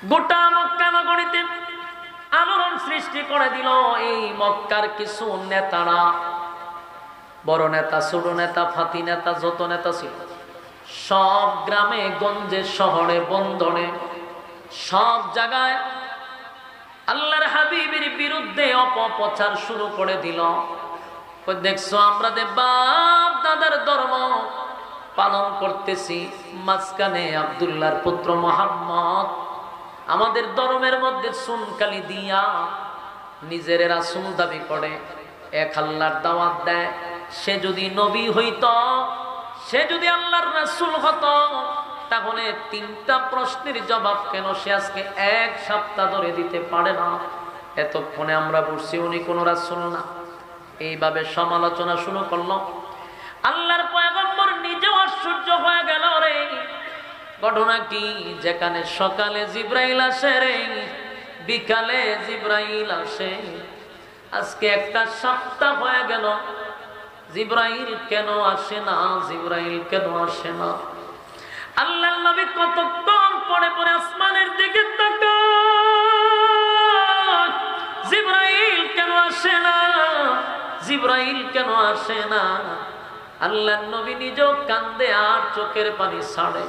গোটা মক্কা নগরীতে আলোড়ন সৃষ্টি করে দিল। এই মক্কার কিছু নেতারা, বড় নেতা, ছোট নেতা, ফাতি নেতা, যত নেতা ছিল সব গ্রামে গঞ্জে শহরে বন্দরে সব জায়গায় আল্লাহর হাবিবের বিরুদ্ধে অপপ্রচার শুরু করে দিল। দেখছো আমরা যে বাপ দাদার ধর্ম পালন করতেছি, মাঝখানে আব্দুল্লাহর পুত্র মুহাম্মদ আমাদের ধর্মের মধ্যে সুনকালি দিয়া নিজের রাসূল দাবি করে, এক আল্লাহর দাওয়াত দেয়। সে যদি নবী হইত, সে যদি আল্লাহর রাসূল হতো, তাহলে 3টা প্রশ্নের জবাব কেন সে আজকে 1 সপ্তাহ ধরে দিতে পারে না? এতক্ষণে আমরা বুঝছি উনি কোন রাসূল না। এইভাবে সমালোচনা শুরু করলো। আল্লাহর পয়গম্বর নিজেও আশ্চর্য হয়ে গেল। রে ঘটনা কি? যেখানে সকালে জিব্রাইল আসে রে, বিকালে জিব্রাইল আসে, আজকে 1 সপ্তাহ হয়ে গেল জিব্রাইল কেন আসে না? জিব্রাইল কেন আসে না? আল্লাহর নবী কতক্ষণ পরে পরে আসমানের দিকে তাকায়, জিব্রাইল কেন আসে না? জিব্রাইল কেন আসে না? আল্লাহর নবী নিজেও কান্দে আর চোখের পানি ছাড়ে।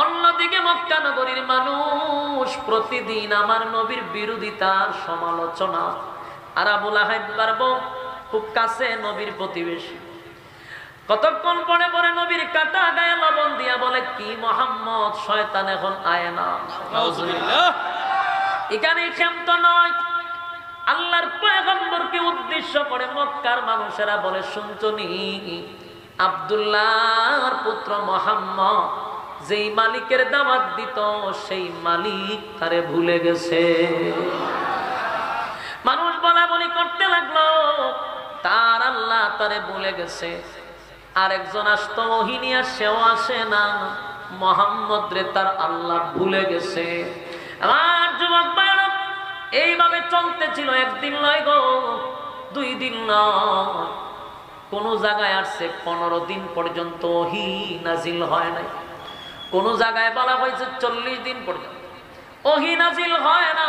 অন্যদিকে মক্কা নগরীর মানুষ প্রতিদিন আমার নবীর বিরোধিতার সমালোচনা। আর আবু লাহাব পারবো খুব কাছে নবীর প্রতিবেশী, কতক্ষণ পরে পরে নবীর কাটা গায়ে লবণ দিয়া বলে, কি মুহাম্মদ শয়তান এখন আয় না। এখানে ক্ষান্ত নয়, আল্লাহর পয়গম্বরকে উদ্দেশ্য করে মক্কার মানুষেরা বলে, শুনছনি আব্দুল্লাহর পুত্র মুহাম্মদ যেই মালিকের দাওয়াত দিত সেই মালিক তারে ভুলে গেছে। মানুষ বলা বলি করতে লাগলো, তার আল্লাহ তারে ভুলে গেছে। আরেকজন আসতো ওহিনিয়া, সেও আসে না। মুহাম্মদ রে তার আল্লাহ ভুলে গেছে। আমার যুবক ভাইরা, এইভাবে চলতেছিল। একদিন নয় গো, 2 দিন নয়, কোন জায়গায় আসছে 15 দিন পর্যন্ত ওহী নাজিল হয় নাই। কোন জায়গায় বলা হয়েছে 40 দিন পর্যন্ত ওহী নাজিল হয় না।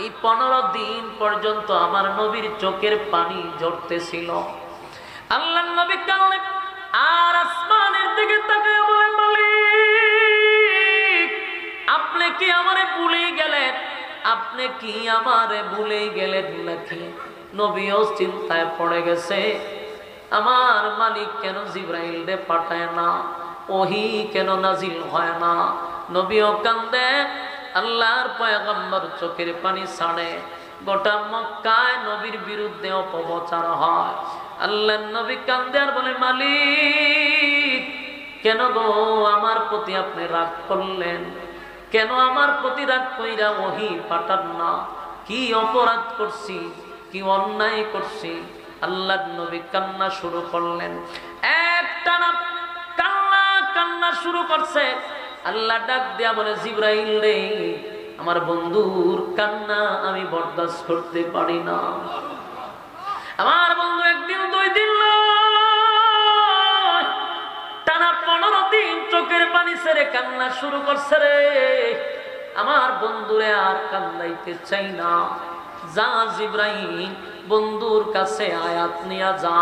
এই 15 দিন পর্যন্ত আমার নবীর চোখের পানি ঝরতেছিল। আল্লাহর নবী কারণে আর আসমানের দিকে তাকায় বলে, মালিক আপনি কি আমারে ভুলে গেলেন? আপনি কি আমারে ভুলে গেলেন নাকি? নবীও চিন্তায় পড়ে গেছে, আমার মালিক কেন জিব্রাইল রে পাঠায় না, ওহী কেন নাজিল হয় না? নবীও কান্দে, আল্লাহর পয়গম্বর চোখের পানি ছাড়ে। গোটা মক্কায় নবীর বিরুদ্ধে অপপ্রচার হয়। আল্লাহর নবী কান্দে আর বলে, মালিক কেন গো আমার প্রতি আপনি রাগ করলেন? কেন আমার প্রতি রাগ কইরা ওহী পাঠান না? কি অপরাধ করছি, কি অন্যায় করছি? আল্লাহর নবী কান্না শুরু করলেন। একটানা কান্না শুরু করছে। আল্লাহ ডাক দিয়া বলে, জিব্রাইল রে, আমার বন্ধুর কান্না আমি বরদাস্ত করতে পারি না। আমার বন্ধু 1 দিন 2 দিন টানা 15 দিন চোখের পানি ছেড়ে কান্না শুরু করছে রে। আমার বন্ধুরে আর কান্দাইতে চাই না। যা জিব্রাইল বন্ধুর কাছে আয়াত নিয়া যা,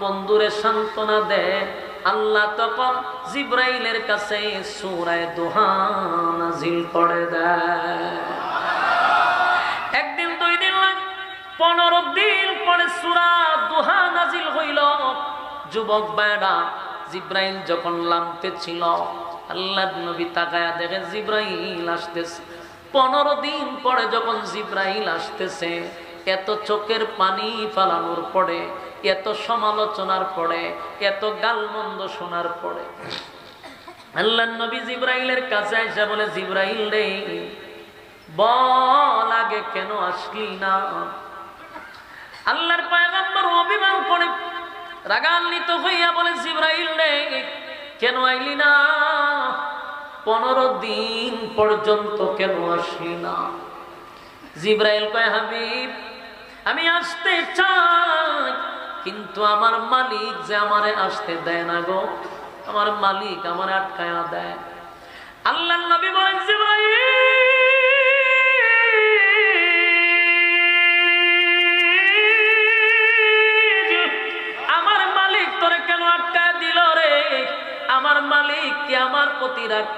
বন্ধুরে সান্ত্বনা দে। আল্লাহ তখন জিব্রাইলের কাছে সূরা দুহা নাজিল করে দেয়। 1 দিন 2 দিন 15 দিন পরে সূরা দুহা নাজিল হইল। যুবক ভাইরা, জিব্রাইল যখন নামতে ছিল, আল্লাহর নবী তাকায়া দেখে জিব্রাইল আসতেছে। 15 দিন পরে যখন জিব্রাইল আসতেছে, এত চোখের পানি ফালানোর পরে, এত সমালোচনার পরে, এত গালমন্দ শোনার পরে আল্লাহর নবী জিব্রাইলের কাছে এসে বলে, জিব্রাইল রে, বল আগে কেন আসলি না? আল্লাহর পয়গম্বর অভিমান করে রাগান্বিত হইয়া বলে, জিব্রাইল রে, কেন আইলি না? 15 দিন পর্যন্ত কেন আসলি না? জিব্রাইল কয়, হাবিব আমি আসতে চাই, কিন্তু আমার মালিক যে আমারে আসতে দেয় না গো, আমার মালিক আমারে আটকায়া দেয়। আল্লাহর নবী বলেন, জিব্রাইল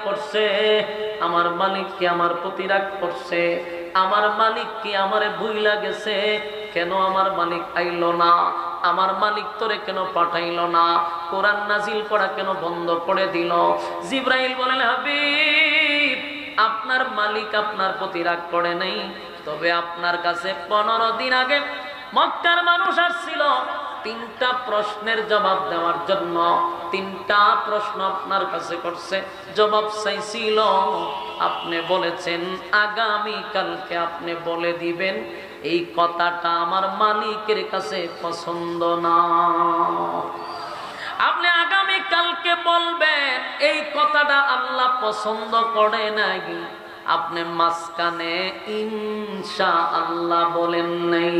করছে, আমার মালিক কি আমার প্রতি রাগ করছে, আমার মালিক কি আমারে ভুইলা গেছে, কেন আমার মালিক আইলো না, আমার মালিক তোরে কেন পাঠাইলো না, কোরআন নাজিল করা কেন বন্ধ করে দিল। জিবরাইল বলেন, হাবিব আপনার মালিক আপনার প্রতি রাগ করে নাই, তবে আপনার কাছে 15 দিন আগে মক্কার মানুষ আসছিল 3টা প্রশ্নের জবাব দেওয়ার জন্য। 3টা প্রশ্ন আপনার কাছে করছে, জবাব চাইছিল। আপনি বলেছেন আগামী কালকে আপনি বলে দিবেন, এই কথাটা আমার মালিকের কাছে পছন্দ না। আপনি আগামী কালকে বলবেন, এই কথাটা আল্লাহ পছন্দ করে নাই। আপনি মাঝখানে ইনশাআল্লাহ বলেন নাই।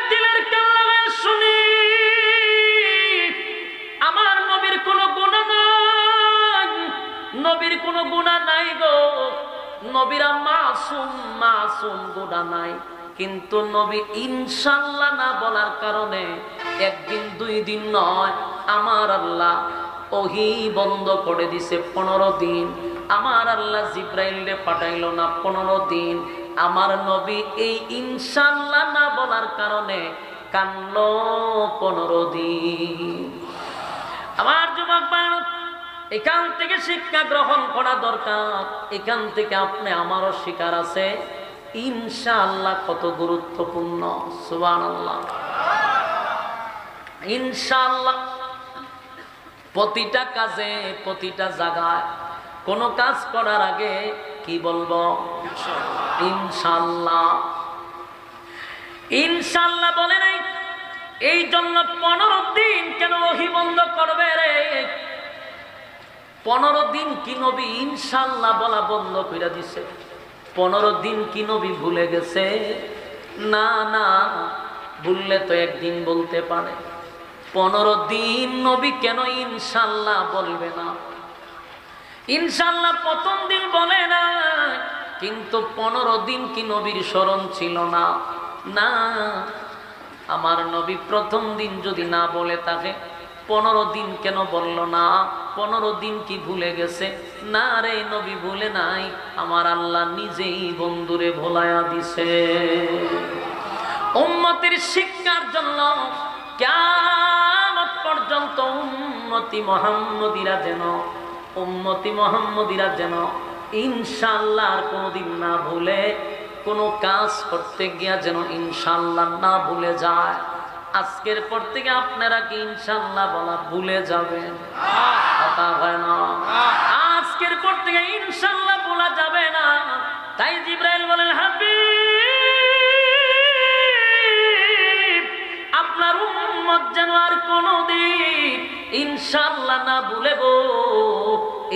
দিলের কান শুনি, আমার নবীর কোনো গুনাহ নাই, নবীর কোনো গুনাহ নাই গো, নবীরা মাসুম, মাসুম গুনাহ নাই। কিন্তু নবী ইনশাআল্লাহ না বলার কারণে 1 দিন 2 দিন নয়, আমার আল্লাহ ওহী বন্ধ করে দিছে 15 দিন। আমার আল্লাহ জিবরাইলকে পাঠাইলো না 15 দিন। আমার নবী এই ইনশাআল্লাহ না বলার কারণে কান্লো 15 দিন। আমার যুবক ভাই, এখান থেকে শিক্ষা গ্রহণ করা দরকার। এখান থেকে আপনি আমারও শিকার আছে ইনশাআল্লাহ কত গুরুত্বপূর্ণ। সুবহানাল্লাহ। ইনশাআল্লাহ প্রতিটা কাজে, প্রতিটা জায়গায় কোন কাজ করার আগে কি বলবো? ইনশাআল্লাহ। ইনশাআল্লাহ বলে নাই, এই জন্য 15 দিন কেন ওহী বন্ধ করবে রে? 15 দিন কি নবী ইনশাআল্লাহ বলা বন্ধ করে দিছে? 15 দিন কি নবী ভুলে গেছে? না না, ভুললে তো একদিন বলতে পারে। 15 দিন নবী কেন ইনশাআল্লাহ বলবে না? ইনশাআল্লাহ প্রথম দিন বলে না, কিন্তু 15 দিন কি নবীর স্মরণ ছিল না? না, আমার নবী প্রথম দিন যদি না বলে থাকে 15 দিন কেন বলল না? 15 দিন কি ভুলে গেছে? না রে, নবী ভুলে নাই, আমার আল্লাহ নিজেই বন্ধুরে ভোলায়া দিছে। উম্মতের শিক্ষার জন্য কিয়ামত পর্যন্ত উম্মতি মুহাম্মদীরা যেন ইনশাআল্লাহ আর কোনদিন না ভুলে, কোনো কাজ করতে গিয়া যেন ইনশাআল্লাহ না ভুলে যায়। আজকের পর থেকে আপনারা কি ইনশাআল্লাহ বলা ভুলে যাবেন? কথা হয় না। আজকের পর থেকে ইনশাআল্লাহ বলা যাবে না। তাই জিবরাইল বলেন, হাবিব আপনার উম্মত যেন আর কোনদিন ইনশাআল্লাহ না ভুলে গো।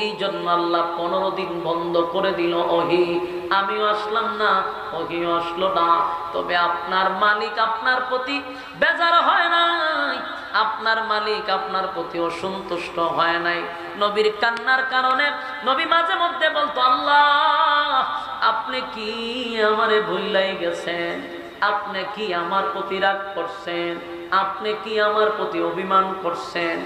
এই জন্য আল্লাহ 15 দিন বন্ধ করে দিল ওহী। আমিও আসলাম না, ওহীও আসলো না। তবে আপনার মালিক আপনার প্রতি বেজার হয় নাই, আপনার মালিক আপনার প্রতি অসন্তুষ্ট হয় নাই। নবীর কান্নার কারণে নবী মাঝে মধ্যে বলতো, আল্লাহ আপনি কি আমারে ভুলাই গেছেন? আপনি কি আমার প্রতি রাগ করছেন? আপনি কি আমার প্রতি অভিমান করছেন?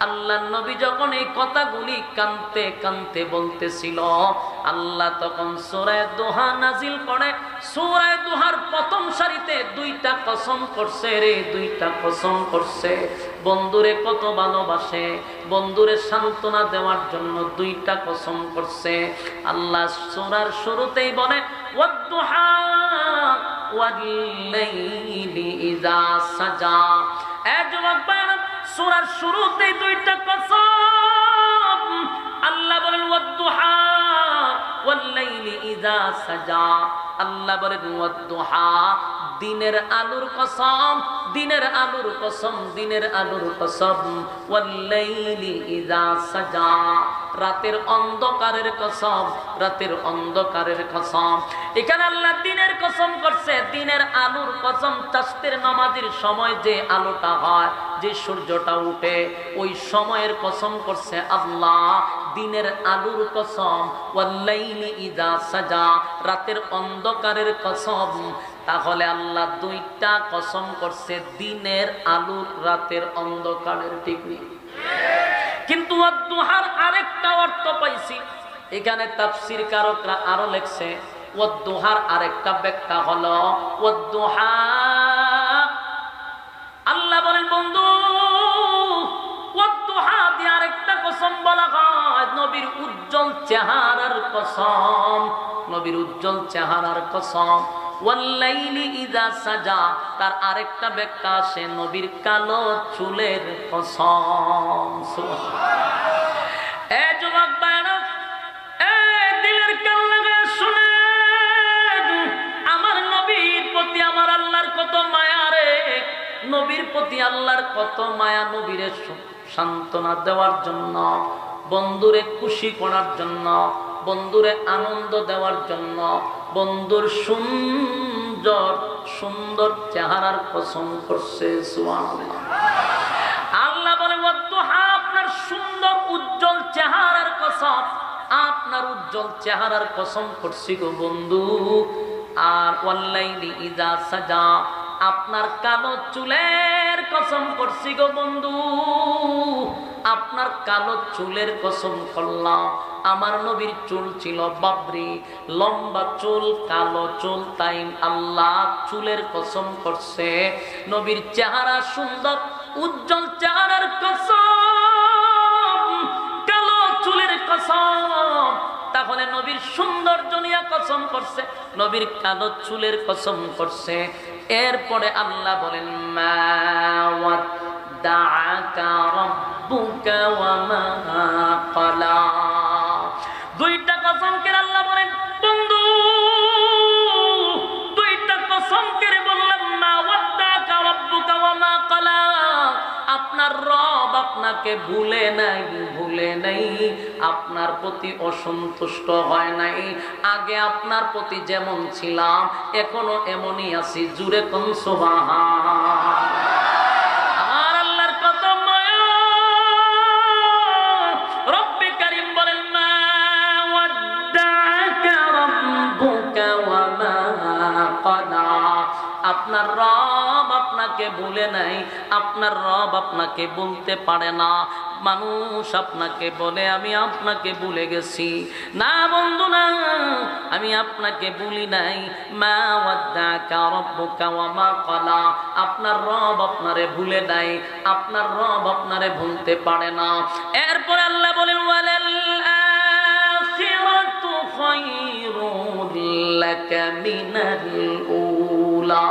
আল্লাহ নবী যখন এই কথাগুলি কানতে কানতে বলতেছিল, আল্লাহ তখন সূরা দোহা নাজিল করে। সূরা দোহার প্রথম সারিতে 2টা কসম করছে রে, 2টা কসম করছে। বন্ধুরে কত ভালোবাসে, বন্ধুরে সান্ত্বনা দেওয়ার জন্য 2টা কসম করছে। আল্লাহ সূরার শুরুতেই বলে, ওয়াদ-দুহা ওয়াল-লাইলি ইযা সাজা। যুবক ভাইরা, সূরার শুরুতেই 2টা কসম। আল্লাহ বলেন ওয়াদ-দুহা ওয়াল-লাইলি ইযা সাজা। আল্লাহ বলেন ওয়াদ-দুহা, দিনের আলোর কসম, দিনের আলোর কসম, দিনের আলোর কসম। ওয়াল-লাইলি ইযা সাজা, রাতের অন্ধকারের কসম, রাতের অন্ধকারের কসম। এখানে আল্লাহ দিনের কসম করছে, দিনের আলোর কসম। তাসবিহ নামাজের সময় যে আলোটা হয়, যে সূর্যটা উঠে, ওই সময়ের কসম করছে আল্লাহ। দিনের আলোর কসম, ওয়াল-লাইলি ইযা সাজা, রাতের অন্ধকারের কসম। তাহলে আল্লাহ 2টা কসম করছে, দিনের আলোর, রাতের অন্ধকারের। ঠিক নেই? কিন্তু ওয়াদ্দুহার আরেকটা অর্থ পাইছি, এখানে তাফসীর কারকরা আরো লেখছে ওয়াদ্দুহার আরেকটা ব্যাখ্যা হলো ওয়াদ্দুহা, আল্লাহ বলেন বন্ধু ওয়াদ্দুহা দিয়ে আরেকটা কসম বলা হয়, নবীর উজ্জ্বল চেহারার কসম, নবীর উজ্জ্বল চেহারার কসম। ওয়াল্লাইলি ইযা সাজা, তার আরেকটা ব্যাখ্যা আসে নবীর কালো চুলের কসম। সুবহানাল্লাহ। এ যুবক ভাইরা, এ দিলের কান লাগায় শুনেন, আমার নবীর প্রতি আমার আল্লাহর কত মায়া রে, নবীর প্রতি আল্লাহর কত মায়া। নবীরে সান্ত্বনা দেওয়ার জন্য, বন্ধুরে খুশি করার জন্য, বন্ধুরে আনন্দ দেওয়ার জন্য বন্ধুর সুন্দর সুন্দর চেহারার কসম করছে। সুবহানাল্লাহ। আল্লাহ বলে ওয়াদ্দুহা, আপনার সুন্দর উজ্জ্বল চেহারার কসম, আপনার উজ্জ্বল চেহারার কসম করছি গো বন্ধু। আর ওয়াল্লাইলি ইযা সাজা, আপনার কালো চুলের কসম করছি গো বন্ধু, আপনার কালো চুলের কসম করলাম। আমার নবীর চুল ছিল বাবরি, লম্বা চুল, কালো চুল, তাই আল্লাহ চুলের কসম করছে। নবীর চেহারা সুন্দর, উজ্জ্বল চেহারার কসম, কালো চুলের কসম। তাহলে নবীর সৌন্দর্য নিয়ে কসম করছে, নবীর কালো চুলের কসম করছে। এরপরে আল্লাহ বলেন মা ওয়াদ্দাআকা রাব্বুকা ওয়া মা ক্বালা। দুইটা কসম করে আল্লাহ বলেন বন্ধু, দুইটা কসম করে বললাম মা ওয়াদ্দাআকা রাব্বুকা ওয়া মা ক্বালা, আপনার রব আপনাকে ভুলে নাই, ভুলে নাই, আপনার প্রতি অসন্তুষ্ট হয় নাই। আগে আপনার প্রতি যেমন ছিলাম এখনো এমনই আছি। জুরে কোন সুবহান। আমার আল্লাহর কত মায়া। রব্বে কারীম বলেন মা ওয়াদ্দাআকা রাব্বুকা ওয়া মা ক্বালা, আপনার রব আপনাকে ভুলে নাই, আপনার রব আপনাকে বলতে পারে না। মানুষ আপনাকে বলে আমি আপনাকে ভুলে গেছি, না বন্ধু না, আমি আপনাকে ভুলি নাই। মা ওয়াদ্দাআকা রাব্বুকা ওয়া মা ক্বালা, আপনার রব আপনারে ভুলে নাই, আপনার রব আপনারে ভুলতে পারে না। এরপর আল্লাহ বলেন ওয়ালাল আখিরাতু খায়রুল লাকা মিনাল উলা।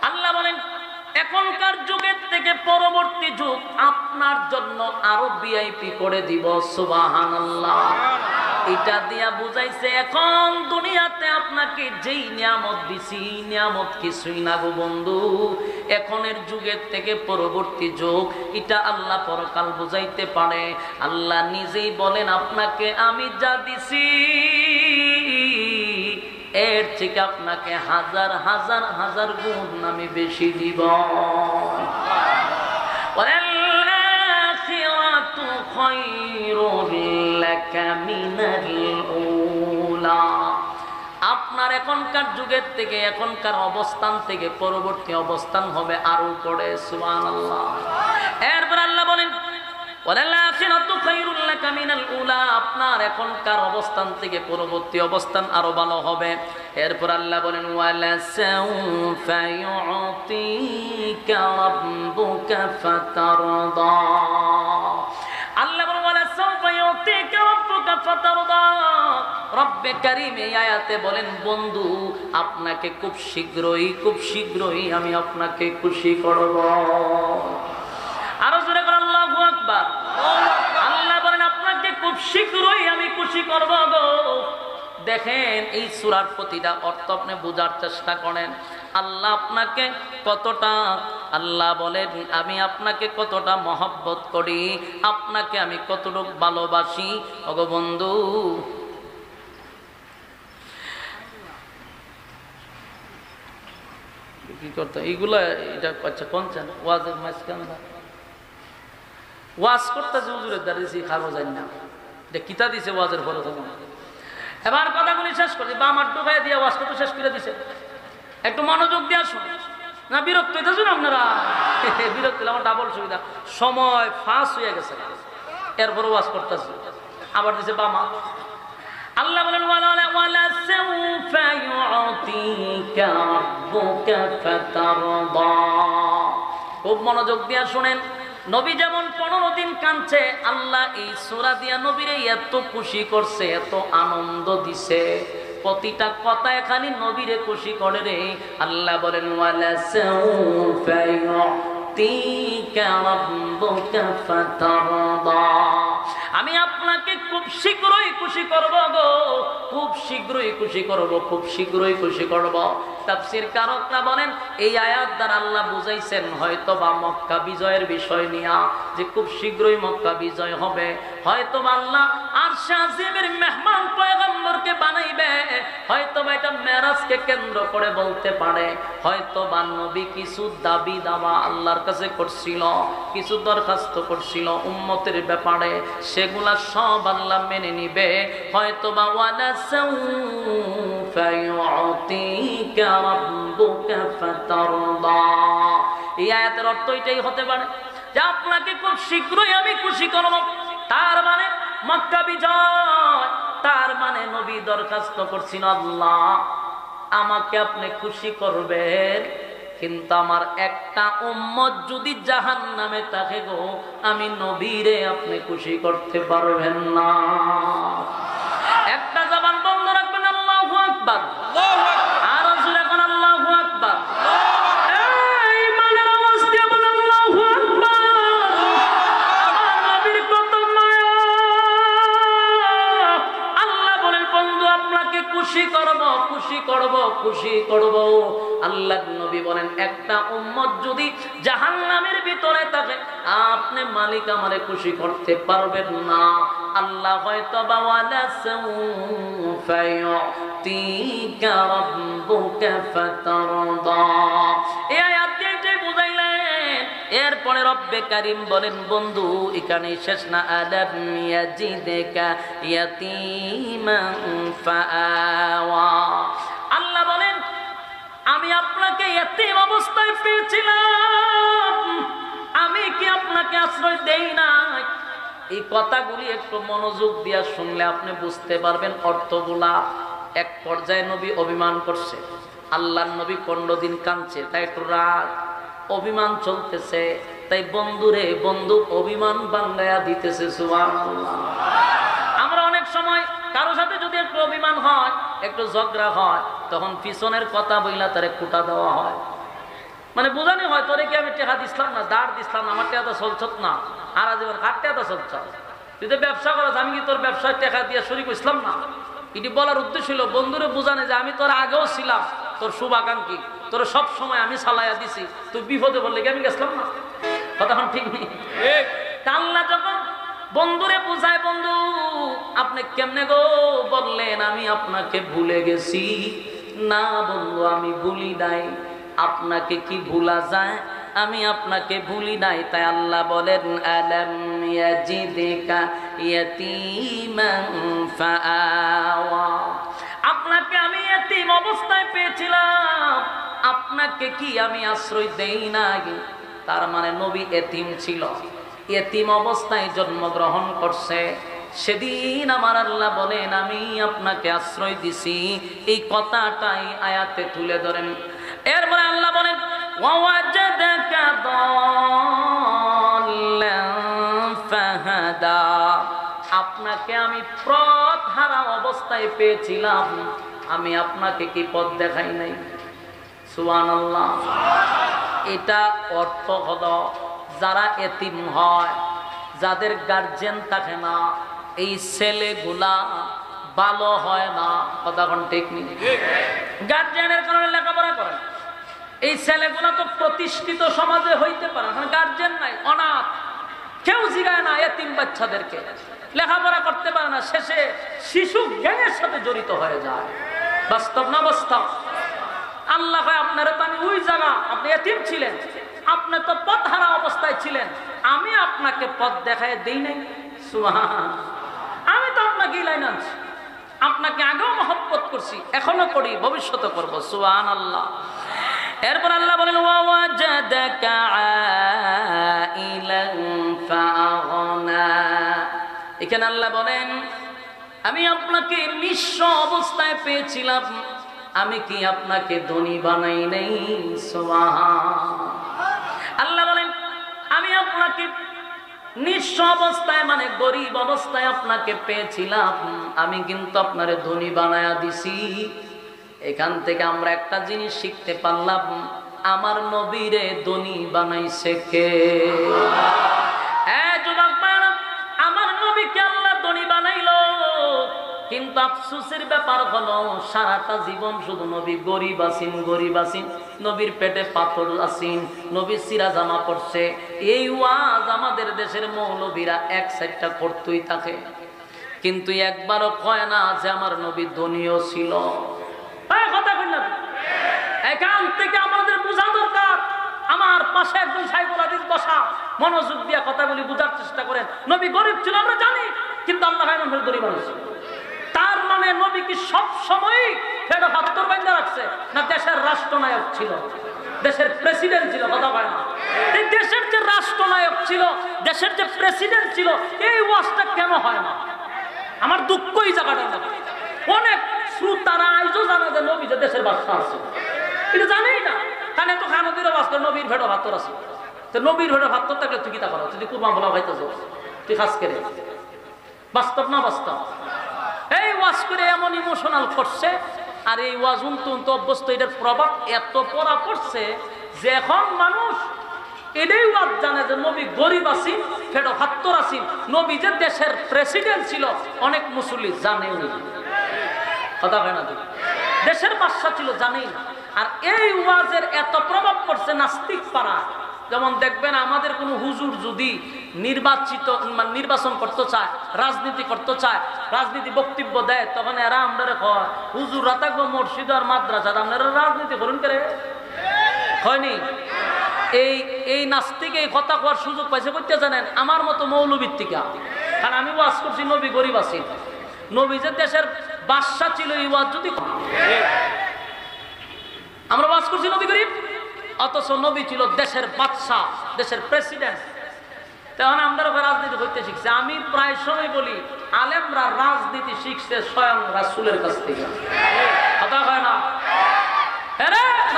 আল্লাহ বলেন এখনকার যুগের থেকে পরবর্তী যুগ আপনার জন্য আরো ভিআইপি করে দিব। সুবহানাল্লাহ। এটা দিয়া বুঝাইছে এখন দুনিয়াতে আপনাকে যেই নিয়ামত দিছি, নিয়ামত কিছুই না গো বন্ধু। এখনের যুগের থেকে পরবর্তী যুগ এটা আল্লাহ পরকাল বুঝাইতে পারে। আল্লাহ নিজেই বলেন আপনাকে আমি যা দিছি এর থেকে আপনাকে হাজার হাজার হাজার গুণ আমি বেশি দিব। ওয়াল-আখিরাতু খায়রুল লাকা মিনাল উলা। আপনার এখনকার যুগের থেকে, এখনকার অবস্থান থেকে পরবর্তী অবস্থান হবে আরো পড়ে। সুবহানাল্লাহ। এরপর আল্লাহ বলেন ওয়াল-আখিরাতু খায়রুল লাকা মিনাল উলা, আপনার এখনকার অবস্থান থেকে পরবর্তী অবস্থান আরো ভালো হবে। এরপর আল্লাহ বলেন ওয়ালা সাউফা ইউতিকা রাব্বুকা ফাতারদা। আল্লাহ বলেন ওয়ালা সাউফা ইউতিকা রাব্বুকা ফাতারদা। রব্বে কারীম এই আয়াতে বলেন বন্ধু আপনাকে খুব শীঘ্রই, খুব শীঘ্রই আমি আপনাকে খুশি করব। আরো জোরে করে আল্লাহু আকবার। আল্লাহ বলেন আপনাকে খুব শীঘ্রই আমি খুশি করব গো। দেখেন এই সূরার প্রতিটা অর্থ আপনি বোঝার চেষ্টা করেন। আল্লাহ আপনাকে কতটা, আল্লাহ বলেন আমি আপনাকে কতটা মহব্বত করি, আপনাকে আমি কতটুকু ভালোবাসি। ওগো বন্ধু কি করতে এইগুলা, এটা আচ্ছা কোনছেন ওয়াজের মাঝখান ওয়াজ করতে যে হুজুরের দাঁড়িয়েছি খাবো জানি না, এটা কিতা দিছে ওয়াজের ফলে থাকুন। এবার কথাগুলি শেষ করি, বাম হাত ঢুকাই দিয়ে ওয়াজটা তো শেষ করে দিছে। একটু মনোযোগ দিয়ে শুনে না বিরক্ত হইতেছেন আপনারা? বিরক্ত হলে আমার ডাবল সুবিধা, সময় ফাঁস হয়ে গেছে, এরপর ওয়াজ করতেছে আবার দিছে বামা। আল্লাহ বলেন ওয়ালা সাউফা ইউতিকা রাব্বুকা ফাতারদা। খুব মনোযোগ দিয়া শুনেন, নবী যেমন 15 দিন কাঁদছে, আল্লাহ এই সূরা দিয়া নবীরে এত খুশি করছে, এত আনন্দ দিছে, প্রতিটা কথায় খালি নবীরে খুশি করে রে। আল্লাহ বলেন ওয়ালা সাউফা ইউতিকা রাব্বুকা ফাতারদা। আমি আপনাকে খুব শীঘ্রই খুশি করব গো, খুব শীঘ্রই খুশি করব, খুব শীঘ্রই খুশি করব। তাফসীর কারকরা বলেন এই আয়াত দ্বারা আল্লাহ বুঝাইছেন হয়তো বা মক্কা বিজয়ের বিষয় নিয়া, যে খুব শীঘ্রই মক্কা বিজয় হবে, হয়তো আল্লাহ আরশে আজিমের মেহমান পয়গম্বরকে বানাইবে, হয়তো বা এটা মেরাজকে কেন্দ্র করে বলতে পারে, হয়তো বা নবী কিছু দাবি দাওয়া আল্লাহর কাছে করছিল, কিছু দরখাস্ত করছিল উম্মতের ব্যাপারে, সেগুলা সব আল্লাহ মেনে নিবে। হয়তো বা ওয়ালা সাউফা ইউতিকা রাব্বুকা ফাতারদা। এই আয়াতের অর্থ এটাই হতে পারে যে আপনাকে খুব শীঘ্রই আমি খুশি করব, তার মানে মক্কা বিজয়, তার মানে নবী দরখাস্ত করছেন আল্লাহ আমাকে আপনি খুশি করবেন, কিন্তু আমার একটা উম্মত যদি জাহান্নামে থাকে গো, আমি নবীরে আপনি খুশি করতে পারবেন না। একটা জবান বন্ধ রাখবেন, আল্লাহু আকবার, আর রাসূল এখন আল্লাহু আকবার। এই মানের আওয়াজ দিয়ে বলেন আল্লাহু আকবার। আমার নবীর কত মায়া। আল্লাহ বলেন বন্ধু আপনাকে খুশি করব, খুশি করব, খুশি করব। আল্লাহ নবী বলেন একটা উম্মত যদি জাহান্নামের ভিতরে থাকে, আপনি মালিক আমারে খুশি করতে পারবেন না। আল্লাহ হয়তো বা ওয়ালা সাউফা ইউতিকা রাব্বুকা ফাতারদা। এই আয়াত দিয়ে এটাই বুঝাইলেন। এরপরে রব্বে কারীম বলেন বন্ধু এখানে শেষ না, আলাম ইয়াজিদকা ইয়াতীমান ফাআওয়া। আল্লাহ বলেন আমি আপনাকে এতিম অবস্থায় পেয়েছিলাম, আমি কি আপনাকে আশ্রয় দেই নাই? এই কথাগুলি একটু মনোযোগ দিয়া শুনলে আপনি বুঝতে পারবেন অর্থগুলা। এক পর্যায়ে নবী অভিমান করছে, আল্লাহর নবী 15 দিন কাঁদছে, তাই একটু রাগ অভিমান চলতেছে, তাই বন্ধুরে বন্ধু অভিমান বাঙ্গায়া দিতেছে। সুবহানাল্লাহ। আমরা অনেক সময় কারো সাথে যদি একটু অভিমান হয়, একটু ঝগড়া হয়, তখন পিছনের কথা বইলা তারে কুটা দেওয়া হয়, মানে বোঝানো হয় তোরে কি আমি টেকা দিছিলাম না, দাঁড় দিছিলাম না, আমার টেকা চলছত না, আর আজীবন কার টেকা চলছ, তুই তো ব্যবসা করছ, আমি কি তোর ব্যবসায় টেকা দিয়ে শরীক হইছিলাম না? এটি বলার উদ্দেশ্য ছিল বন্ধুরে বোঝানো যে আমি তোর আগেও ছিলাম, তোর শুভাকাঙ্ক্ষী, তোর সব সময় আমি চালাইয়া দিছি, তুই বিপদে বললে কি আমি গেছিলাম না? কথা ঠিক নেই। আল্লাহ যখন বন্ধুরে বুঝায়, বন্ধু আপনি কেমনে গো বললেন আমি আপনাকে ভুলে গেছি? না বন্ধু আমি ভুলি নাই, আপনাকে কি ভুলা যায়? আমি আপনাকে ভুলি নাই। তাই আল্লাহ বলেন আলাম ইয়াজিদকা ইয়াতীমান ফাআওয়া। আপনাকে আমি এতিম অবস্থায় পেয়েছিলাম, আপনাকে কি আমি আশ্রয় দেই নাই? তার মানে নবী এতিম ছিল, এতিম অবস্থায় জন্মগ্রহণ করছে। সেদিন আমার আল্লাহ বলেন আমি আপনাকে আশ্রয় দিছি, এই কথাটাই আয়াতে তুলে ধরেন। এরপরে আল্লাহ বলেন ওয়াজাদাকা দাল্লান ফাহাদা। আপনাকে আমি পথ হারা অবস্থায় পেয়েছিলাম, আমি আপনাকে কি পথ দেখাই নাই? সুবহানাল্লাহ। এটা অর্থ হলো যারা এতিম হয়, যাদের গার্জিয়ান থাকে না, এই ছেলেগুলা ভালো হয় না। কথা কোন ঠিক নেই? গার্জিয়ানের কারণে লেখাপড়া করে, এই ছেলেগুলা তো প্রতিষ্ঠিত সমাজে হইতে পারে, গার্জিয়ান নাই, অনাথ, কেউ জিগায় না এতিম বাচ্চাদেরকে, লেখাপড়া করতে পারে না, শেষে শিশু গ্যাংয়ের সাথে জড়িত হয়ে যায়। বাস্তব না বাস্তব? আল্লাহ হয় আপনারা তো আমি ওই জায়গা, আপনি এতিম ছিলেন, আপনি তো পথ হারা অবস্থায় ছিলেন, আমি আপনাকে পথ দেখায় দেই নাই? সুবহান। আমি তো আপনাকে লাইন আনছি, আপনাকে আগেও মহব্বত করছি, এখনো করি, ভবিষ্যতে করবো। সুবহানাল্লাহ। এরপর আল্লাহ বলেন ওয়াজাদাকা আইলান ফাআগনা। এখানে আল্লাহ বলেন আমি আপনাকে নিঃস্ব অবস্থায় পেয়েছিলাম, আমি কি আপনাকে ধনী বানাই নাই? সুবহান। আল্লাহ বলেন আমি আপনাকে নিঃস্ব অবস্থায় মানে গরিব অবস্থায় আপনাকে পেয়েছিলাম, আমি কিন্তু আপনারে ধনী বানায়া দিছি। এখান থেকে আমরা একটা জিনিস শিখতে পারলাম, আমার নবীরে ধনী বানাইছে কে? যুবক ভাইরা, আমার নবীকে আল্লাহ ধনী বানাইলো, কিন্তু আফসোসের ব্যাপার হলো সারাটা জীবন শুধু নবী গরিব আছেন, গরিব আছেন, নবীর পেটে পাথর আছেন, নবী সিরা জামা পড়ছে। এই ওয়াজ আমাদের দেশের মৌলবীরা এক সাইডটা করতেই থাকে, কিন্তু একবারও কয় না যে আমার নবী ধনীও ছিল। কথা বললাম, এখান থেকে আমাদের বোঝা দরকার। আমার পাশে একজন শাইখুল হাদিস বসা, মনোযোগ দিয়ে কথা বলি, বোঝার চেষ্টা করেন। নবী গরিব ছিল আমরা জানি, কিন্তু আল্লাহ গরিব মানুষ। তার মানে নবী কি সব সময় ফেরো হাত্তর বাইন্দা রাখছে? না দেশের রাষ্ট্রনায়ক ছিল, দেশের প্রেসিডেন্ট ছিল? কথা বলে না। এই দেশের যে রাষ্ট্রনায়ক ছিল, দেশের যে প্রেসিডেন্ট ছিল, এই ওয়াজটা কেন হয় না? আমার দুঃখ এই জায়গাটা। অনেক শ্রোতারা আইজও জানে যে নবী যে দেশের বাদশা আছে, এটা জানেই না। কারণ এত খানবির ওয়াজ করে নবীর ভেড়ো হাত্তর আছে। তো নবীর ভেড়ো হাত্তর থাকলে তুই কি তা করা? তুই কুরবান বলা হইতেছ, তুই খাস করে বাস্তব না বাস্তব? এই ওয়াজ করে এমন ইমোশনাল করছে, আর এই ওয়াজ উনতো অভ্যস্ত, এটার প্রভাব এত পড়া পড়ছে যে এখন মানুষ এটাই ওয়াজ জানে যে নবী গরিব আছেন, ফেডো হাত্তর আছেন, নবী যে দেশের প্রেসিডেন্ট ছিল অনেক মুসল্লি জানেও না। কথা হয় না? দেশের বাদশা ছিল জানেই না। আর এই ওয়াজের এত প্রভাব পড়ছে নাস্তিক পাড়া। যেমন দেখবেন আমাদের কোনো হুজুর যদি নির্বাচন করতে চায়, রাজনীতি করতে চায়, রাজনীতি বক্তব্য দেয়, তখন এরা আমরা কয় হুজুর রাতাকবো মসজিদ আর মাদ্রাসা, আপনারা রাজনীতি করুন করে হয়নি। এই নাস্তিক এই কথা কোয়ার সুযোগ পাইছে করতে জানেন আমার মতো মৌলবীর থেকে। কারণ আমি ওয়াজ করছি নবী গরিব আছি, নবী যে দেশের বাদশা ছিল, এই ওয়াজ যদি আমরা ওয়াজ করছি নবী গরিব, অথচ নবী ছিল দেশের বাদশা, দেশের প্রেসিডেন্ট। তখন আমরা রাজনীতি করতে শিখছে। আমি প্রায় সময় বলি আলেমরা রাজনীতি শিখছে স্বয়ং রাসূলের কাছ থেকে। কথা হয় না?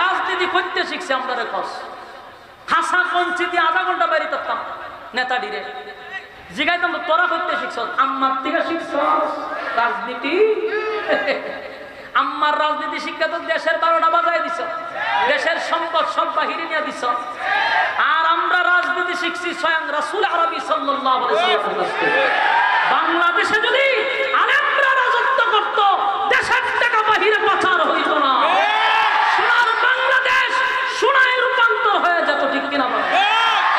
রাজনীতি করতে শিখছে আমরা রেকস। হাসা কঞ্চি দিয়ে আধা ঘন্টা বাইরে থাকতাম নেতাডিরে জিগাইতাম, তোরা করতে শিখছ? আম্মার থেকে শিখছ রাজনীতি? আম্মার রাজনীতি শিক্ষা তো দেশের 12টা বাজায় দিছ, দেশের সম্পদ সব বাহিরে নিয়ে দিছ। আর আমরা রাজনীতি শিখছি স্বয়ং রাসূল আরবি সাল্লাল্লাহু আলাইহি ওয়াসাল্লাম। বাংলাদেশে যদি আলেমরা রাজত্ব করত, দেশের টাকা বাহিরে পাচার হইত না, সোনার বাংলাদেশ সোনায় রূপান্তর হয়ে যেত। ঠিক কিনা বলেন?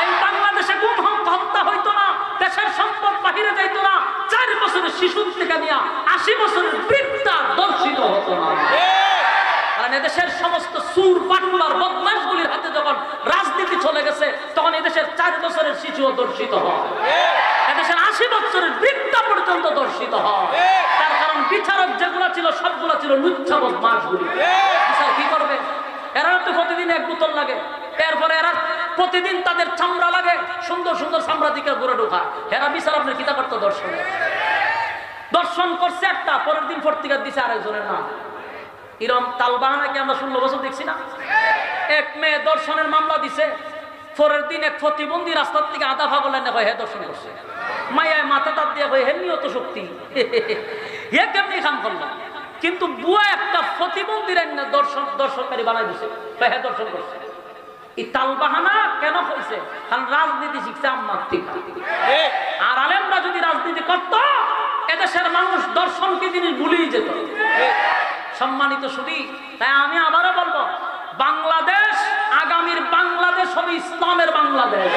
এই বাংলাদেশে গুম হত্যা হইতো না, দেশের সম্পদ বাহিরে যাইতো না, 4 বছরের শিশুর থেকে নিয়ে 80 বছরের বৃদ্ধা দর্শিত হতো না। কারণ এদেশের সমস্ত সুর বাটুলার বদমাশগুলির হাতে যখন রাজনীতি চলে গেছে, তখন এদেশের 4 বছরের শিশুও দর্শিত হয়, এদেশের 80 বছরের বৃদ্ধা পর্যন্ত দর্শিত হয়। তার কারণ বিচারক যেগুলো ছিল সবগুলো ছিল লুচ্ছা বদমাশগুলি। বিচার কি করবে? এরা তো প্রতিদিন 1 বোতল লাগে, এরপরে এরা প্রতিদিন তাদের চামড়া লাগে, সুন্দর সুন্দর চামড়া দিকে ঘুরে ঢোকায়। এরা বিচার আপনার কিতা করতো? দর্শন করছে একটা, পরের দিন পত্রিকা দিছে আরেকজনের নাম। এরকম তালবাহানাকে আমরা 16 বছর দেখছি না? এক মেয়ে দর্শনের মামলা দিছে, পরের দিন এক প্রতিবন্ধী রাস্তার থেকে আধা পাগল এনে হয় হে দর্শন করছে, মায়ায় মাথা তাপ দিয়ে হয় হে নিয়ত শক্তি, হে কেমনি খাম করলাম। কিন্তু বুয়া একটা প্রতিবন্ধীর দর্শনকারী বানাই দিছে, হে দর্শন করছে। এই তালবাহানা কেন হয়েছে? কারণ রাজনীতি শিখছে আম্মার থেকে। আর আলেমরা যদি রাজনীতি করত, এদেশের মানুষ দর্শনকে জিনিস ভুলেই যেত। সম্মানিত শুধু তাই আমি আবারও বলবো, বাংলাদেশ আগামীর বাংলাদেশ হবে ইসলামের বাংলাদেশ।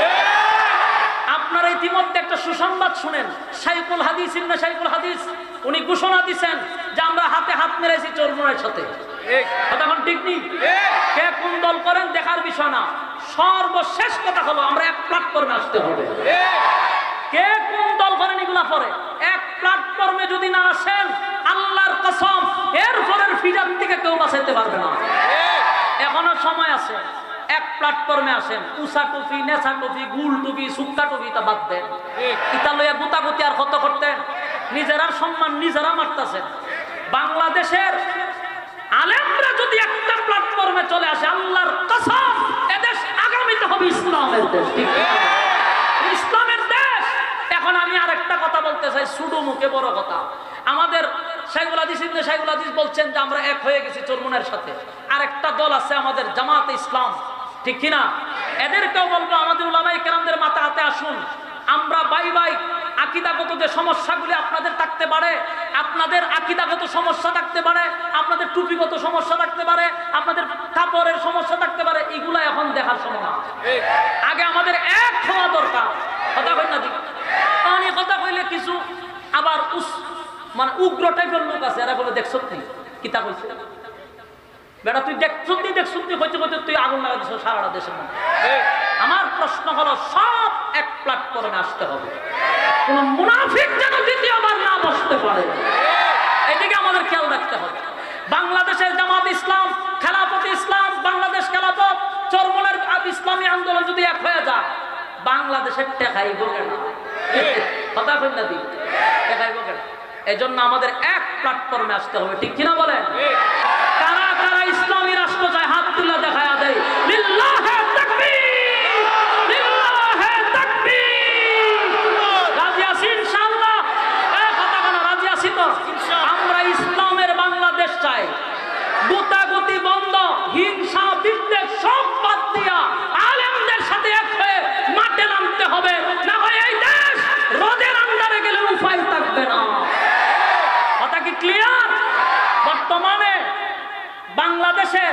আপনারা ইতিমধ্যে একটা সুসংবাদ শুনেন, শাইখুল হাদিস ইবনে শাইখুল হাদিস উনি ঘোষণা দিয়েছেন যে আমরা হাতে হাত মেরেছি চরমোনার সাথে। এখন ঠিক নেই, কে কোন দল করেন দেখার বিষয় না, সর্বশেষ কথা হলো আমরা এক প্ল্যাটফর্মে আসতে হবে। কে কোন দল করেন এগুলা পরে, এক প্ল্যাটফর্মে যদি না আসেন, আল্লাহর কসম এর পরের ফিডার থেকে কেউ বাঁচাইতে পারবে না। এখন এখনো সময় আছে, এক প্ল্যাটফর্মে আসেন, উষা টুপি, নেশা টুপি, গুল টুপি, সুক্কা টুপি তা বাদ দেন। ইতা লইয়া গুতাগুতি আর কত করতেন, নিজেরার সম্মান নিজেরা মারতেছেন। বাংলাদেশের আলেমরা যদি একটা প্ল্যাটফর্মে চলে আসে, আল্লাহর কসম এদেশ আগামীতে হবে ইসলামের দেশ, ইসলামের দেশ। এখন আমি আরেকটা কথা বলতে চাই, সুডু মুখে বড় কথা। আমাদের শাইখুল হাদিস ইবনে শাইখুল হাদিস বলছেন যে আমরা এক হয়ে গেছি চরমুনের সাথে। আরেকটা দল আছে আমাদের জামাতে ইসলাম, ঠিক কিনা? এদেরকেও বলবো আমাদের উলামায়ে কেরামদের মাথা হাতে আসুন, আমরা বাই বাই আকীদাগত যে সমস্যাগুলি আপনাদের থাকতে পারে, আপনাদের আকীদাগত সমস্যা থাকতে পারে, আপনাদের টুপিগত সমস্যা থাকতে পারে, আপনাদের কাপড়ের সমস্যা থাকতে পারে, এগুলা এখন দেখার সময় না। আগে আমাদের এক হওয়া দরকার। কথা কই না? অনেক কথা কইলে কিছু আবার মানে উগ্র টাইপের লোক আছে, এরা বলে দেখছ তুই কিতা কইছে বেটা, তুই দেখছ হইতে তুই আগুন লাগা দিছ সারা দেশের মধ্যে। আমার প্রশ্ন হলো, সব এক প্ল্যাটফর্মে আসতে হবে, কোন মুনাফিক যেন দ্বিতীয়বার না বসতে পারে, এদিকে আমাদের খেয়াল রাখতে হবে। বাংলাদেশের জামাত ইসলাম, খেলাফত ইসলাম, বাংলাদেশ খেলাফত, চরমনের ইসলামী আন্দোলন যদি এক হয়ে যায়, বাংলাদেশের টেকাইব কেন? কথা কই না? টেকাইব কেন? এজন্য আমাদের এক প্ল্যাটফর্মে আসতে হবে, ঠিক কিনা বলেন? কারা কারা ইসলামী রাষ্ট্র চায় হাত তুলে দেখায়া দেয়। লিল্লাহে তাকবীর, লিল্লাহে তাকবীর। রাজি আছি ইনশাআল্লাহ? কথা বলো, রাজি আছি তো? আমরা ইসলামের বাংলাদেশ চাই। গুতাগুতি বন্ধ, হিংসা বিদ্বেষ সব বাদ দিয়া আলেমদের সাথে এক হয়ে মাঠে নামতে হবে, না হয় এই দেশ রোদের আন্ডারে গেলে উপায় থাকবে না। কথা কি ক্লিয়ার? বর্তমানে বাংলাদেশে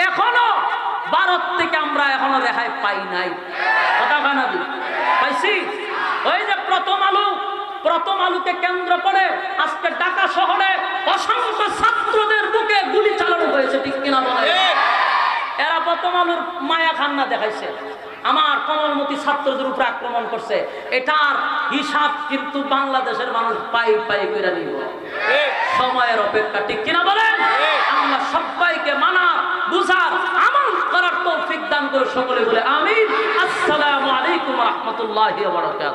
এখনো ভারত থেকে আমরা এখনো রেহাই পাই নাই। কথা বানা দি পাইছি। ওই যে প্রথম আলোকে কেন্দ্র করে আজকে ঢাকা শহরে অসংখ্য ছাত্রদের বুকে গুলি চালানো হয়েছে, ঠিক কিনা বলে? এরা প্রথম আলোর মায়া খান্না দেখাইছে, আমার কমলমতি ছাত্রদের উপরে আক্রমণ করছে। এটার হিসাব কিন্তু বাংলাদেশের মানুষ পাই পাই করে নিব, সময়ের অপেক্ষা, ঠিক কিনা বলেন? আমরা সবাইকে মানা বুঝার আমল করার তৌফিক দান করে সকলে বলে আমিন। আসসালামু আলাইকুম ওয়া রাহমাতুল্লাহি ওয়া বারাকাতুহু।